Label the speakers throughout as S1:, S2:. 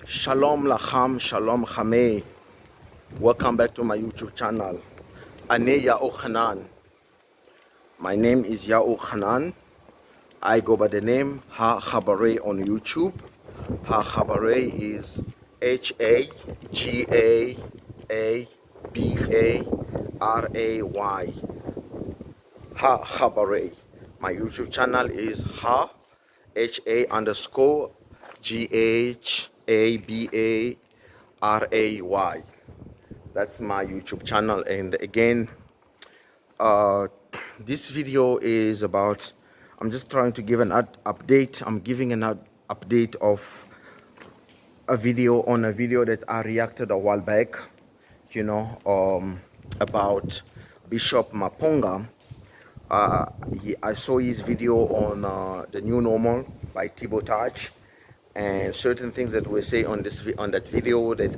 S1: Shalom Lacham, Shalom Chamei. Welcome back to my YouTube channel. Ane Ya'o Hanan. My name is Ya'o Hanan. I go by the name Ha Chabare on YouTube. Ha Chabare is Hagabaray. Ha Chabare. My YouTube channel is HA_GHABARAY. That's my YouTube channel. And again, uh, this video is about, I'm just trying to give an update. I'm giving an update of a video that I reacted a while back, about Bishop Maponga. I saw his video on the New Normal by Thibaut Touch, and certain things that were said on that video that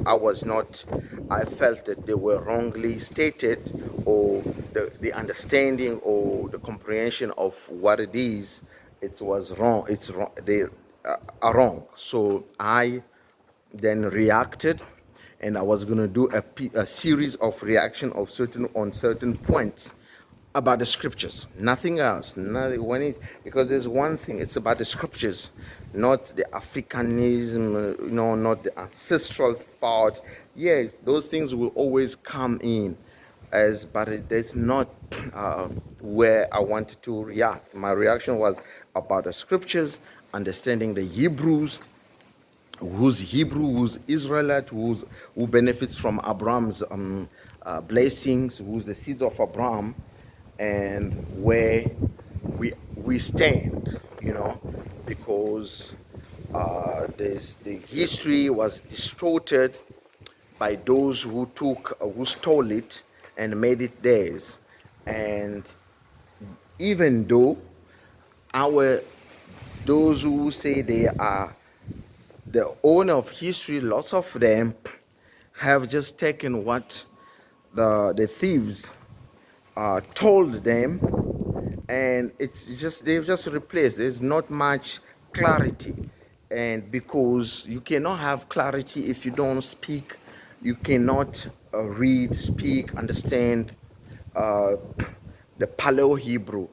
S1: I felt that they were wrongly stated, or the understanding or the comprehension of what it is, it was wrong. It's wrong. They are wrong. So I then reacted, and I was going to do a series of reaction of certain points about the scriptures, nothing else. Because there's one thing, it's about the scriptures, not the Africanism, not the ancestral part. Yes, those things will always come in, but it's not where I wanted to react. My reaction was about the scriptures, understanding the Hebrews, who's Israelite, who benefits from Abraham's blessings, who's the seed of Abraham, and where we stand, because the history was distorted by those who stole it and made it theirs. And even though those who say they are the owner of history, lots of them have just taken what the thieves told them, and they've just replaced. There's not much clarity, and because you cannot have clarity if you don't speak, you cannot read, speak, understand the Paleo Hebrew.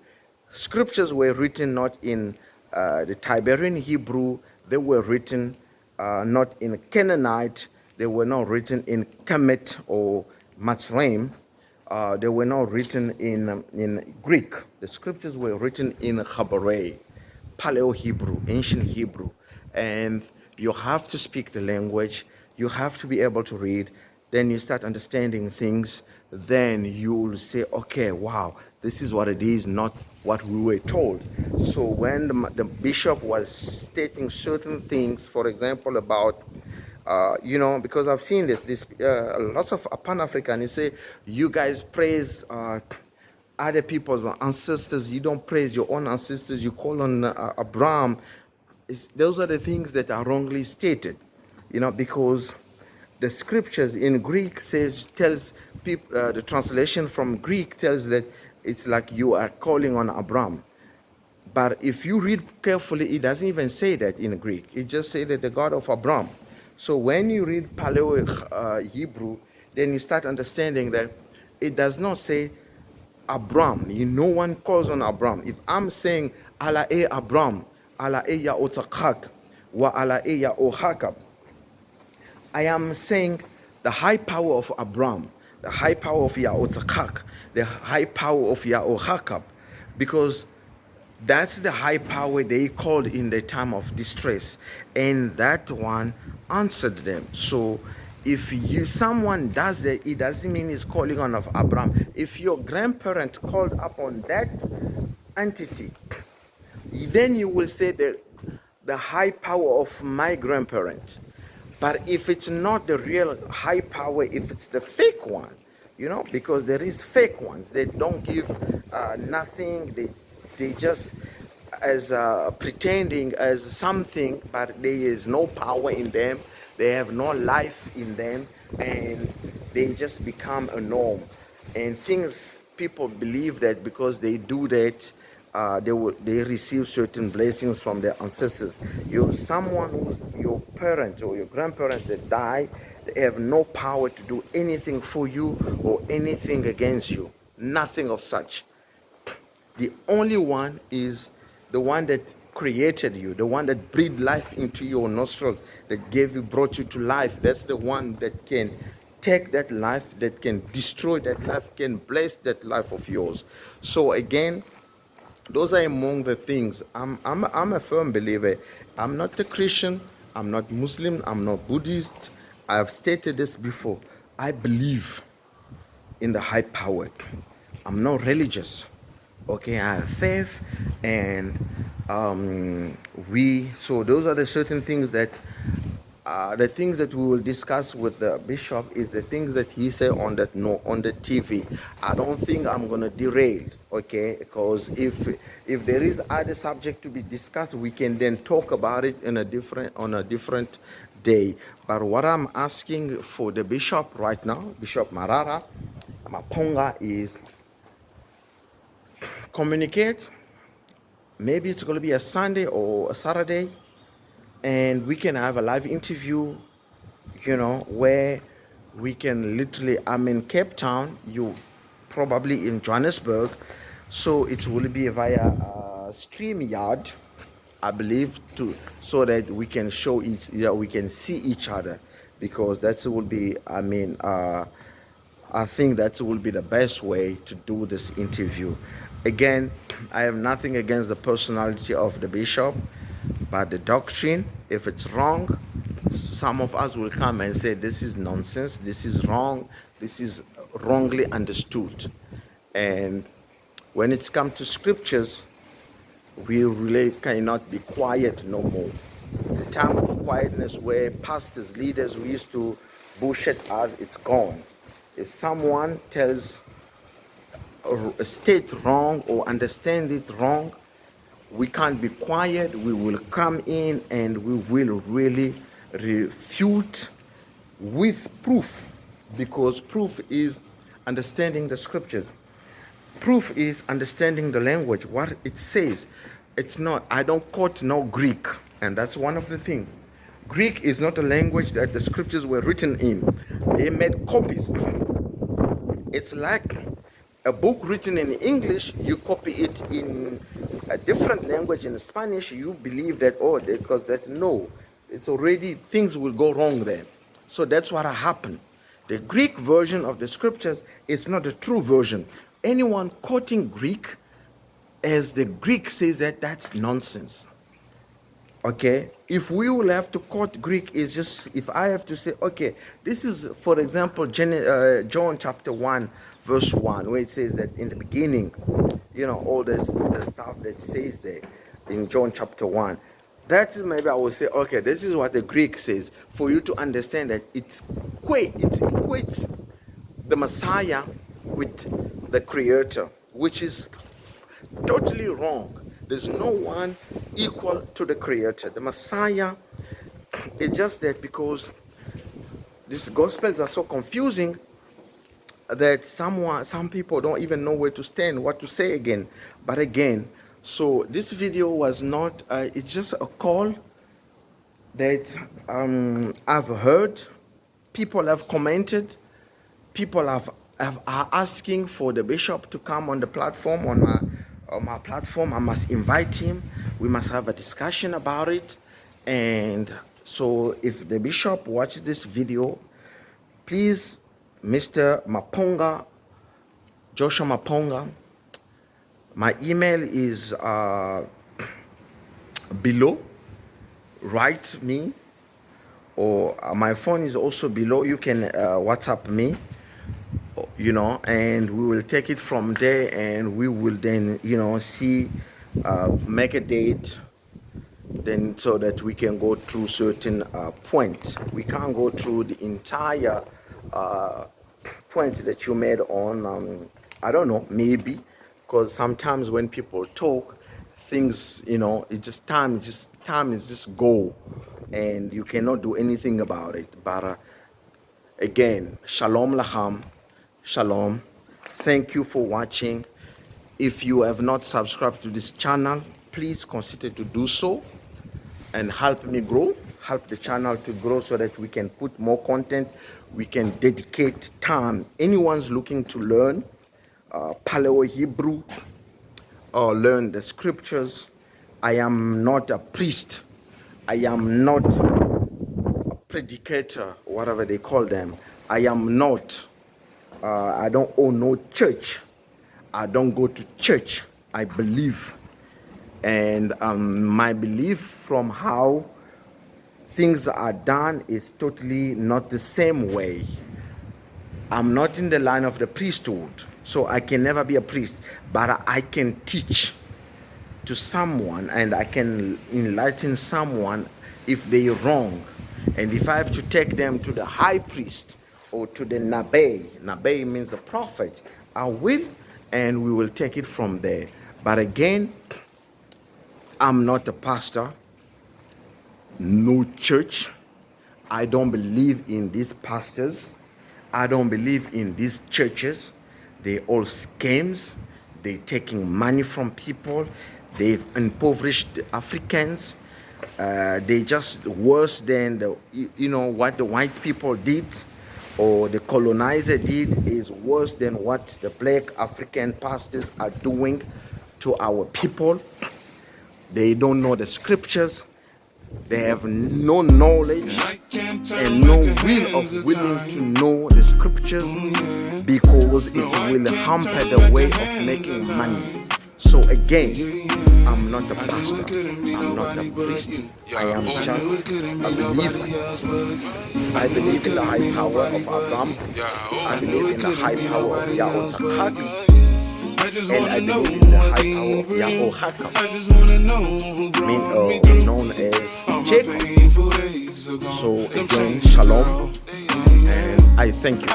S1: Scriptures were written not in the Tiberian Hebrew. They were written not in Canaanite. They were not written in Kemet or Matzraim. They were not written in Greek. The scriptures were written in Chabare, Paleo Hebrew, ancient Hebrew. And you have to speak the language. You have to be able to read. Then you start understanding things. Then you'll say, okay, wow, this is what it is, not what we were told. So when the bishop was stating certain things, for example, about because I've seen lots of Pan-Africanists say, you guys praise other people's ancestors, you don't praise your own ancestors, you call on Abraham. Those are the things that are wrongly stated, because the scriptures in Greek tells people, the translation from Greek tells that it's like you are calling on Abraham. But if you read carefully, it doesn't even say that in Greek. It just says that the God of Abraham. So when you read Paleo Hebrew, then you start understanding that it does not say Abraham. No one calls on Abraham. If I'm saying Allah e Abraham, Allah e ya otakak, wa Allah e ya ohakab, I am saying the high power of Abraham, the high power of Yaotzakak, the high power of Yaohakab, because that's the high power they called in the time of distress, and that one answered them. So if someone does that, it doesn't mean he's calling on of Abraham. If your grandparent called upon that entity, then you will say the high power of my grandparent. But if it's not the real high power, if it's the fake one, because there is fake ones, they don't give nothing, they just as pretending as something, but there is no power in them, they have no life in them, and they just become a norm. And people believe that because they do that, they receive certain blessings from their ancestors. your parents or your grandparents that die, they have no power to do anything for you or anything against you. Nothing of such. The only one is the one that created you, the one that breathed life into your nostrils, that brought you to life. That's the one that can take that life, that can destroy that life, can bless that life of yours. So again, those are among the things. I'm a firm believer. I'm not a Christian. I'm not Muslim. I'm not Buddhist. I've stated this before. I believe in the high power. I'm not religious. Okay, I have faith, and so those are the certain things that the things that we will discuss with the bishop is the things that he said on that on the TV. I don't think I'm gonna derail, okay? Because if there is other subject to be discussed, we can then talk about it on a different day. But what I'm asking for the bishop right now, Bishop Marara Maponga, is communicate. Maybe it's going to be a Sunday or a Saturday, and we can have a live interview, where we can literally, I'm in Cape Town, you probably in Johannesburg, so it will be via StreamYard, I believe, so that we can we can see each other, because that will be, I think that will be the best way to do this interview. Again, I have nothing against the personality of the bishop, but the doctrine, if it's wrong, some of us will come and say, this is nonsense, this is wrong, this is wrongly understood. And when it's come to scriptures, we really cannot be quiet no more. The time of quietness where pastors, leaders who used to bullshit us, it's gone. If someone tells a state wrong or understand it wrong, we can't be quiet. We will come in and we will really refute with proof, because proof is understanding the scriptures. Proof is understanding the language, what it says. It's not, I don't quote no Greek, and that's one of the things. Greek is not a language that the scriptures were written in. They made copies. It's like a book written in English, you copy it in a different language, in Spanish, you believe that, because that's no. It's already, things will go wrong there. So that's what happened. The Greek version of the scriptures is not a true version. Anyone quoting Greek, as the Greek says, that's nonsense. Okay, if we will have to quote Greek, is just, if I have to say, okay, this is, for example, John chapter 1, verse 1, where it says that in the beginning, all the stuff that says there in John chapter 1. That maybe I will say, okay, this is what the Greek says, for you to understand that it equates the Messiah with the Creator, which is totally wrong. There's no one equal to the Creator. The Messiah is just that, because these Gospels are so confusing that some people don't even know where to stand, what to say again. But again, so this video was not, it's just a call that I've heard. People have commented. People are asking for the bishop to come on the platform, on my platform. I must invite him. We must have a discussion about it. And so if the bishop watches this video, please, Mr. Maponga, Joshua Maponga, my email is below. Write me, or my phone is also below. You can WhatsApp me, and we will take it from there, and we will then, see, make a date, then, so that we can go through certain points. We can't go through the entire points that you made on, I don't know, maybe, because sometimes when people talk, things, it just time is just go, and you cannot do anything about it. But again, shalom lacham, shalom. Thank you for watching. If you have not subscribed to this channel, please consider to do so and help me grow, help the channel to grow so that we can put more content, we can dedicate time. Anyone's looking to learn Paleo Hebrew or learn the scriptures, I am not a priest, I am not a predicator, whatever they call them. I am not, I don't own no church. I don't go to church. I believe. And my belief from how things are done is totally not the same way. I'm not in the line of the priesthood, so I can never be a priest, but I can teach to someone and I can enlighten someone if they are wrong. And if I have to take them to the high priest or to the Nabe means a prophet, I will, and we will take it from there. But again, I'm not a pastor, no church. I don't believe in these pastors. I don't believe in these churches. They all scams. They're taking money from people. They've impoverished the Africans. They just worse than what the white people did or the colonizer did is worse than what the black African pastors are doing to our people. They don't know the scriptures. They have no knowledge and no will of willing to know the scriptures because it will hamper the way of making money. So again, I'm not a pastor, I'm not a priest, I am just a believer. I believe in the high power of Abraham, I believe in the high power of Yahushua, and I believe in the high power of Yahushua, known as Jacob. So again, shalom, and I thank you.